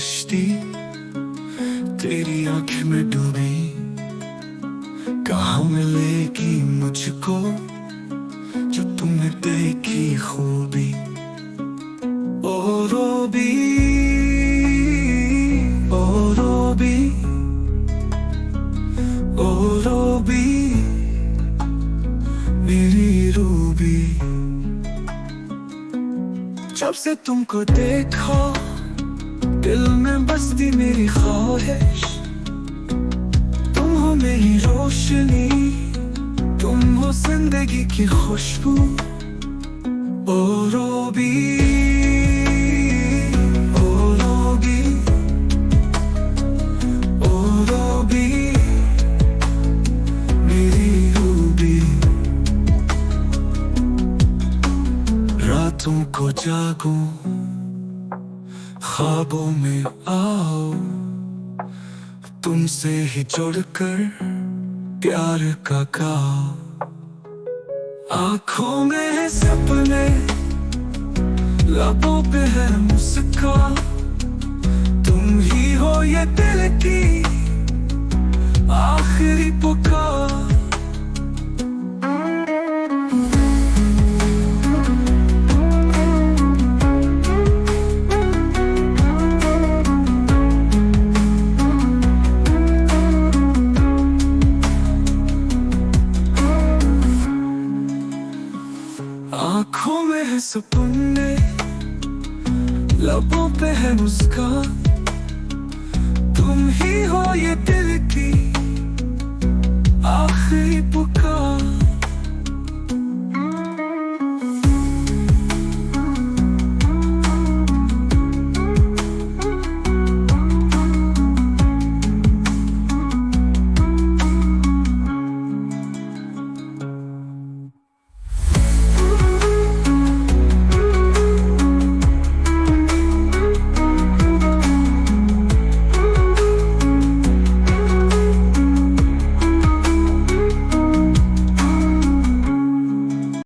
कश्ती तेरी आँख में डूबी, कहाँ मिलेगी मुझको जो तुमने देखी खूबी। ओ रोबी, ओ रोबी, ओ रोबी, मेरी रूबी। जब से तुमको देखा दिल में बसती मेरी ख्वाहिश, तुम हो मेरी रोशनी, तुम हो जिंदगी की खुशबू। ओ रोबी, ओ रोबी, ओ रोबी, मेरी रूबी। रातों को जागूं, ख्वाबों में आओ, तुमसे ही जुड़कर प्यार का गाओ। आँखों में है सपने, लबों पे है मुस्कान, तुम ही हो ये दिल की आखिरी पुकार। आँखों में है सपने, लबों पे है मुस्कान, तुम ही हो ये दिल की आखिरी पुकार।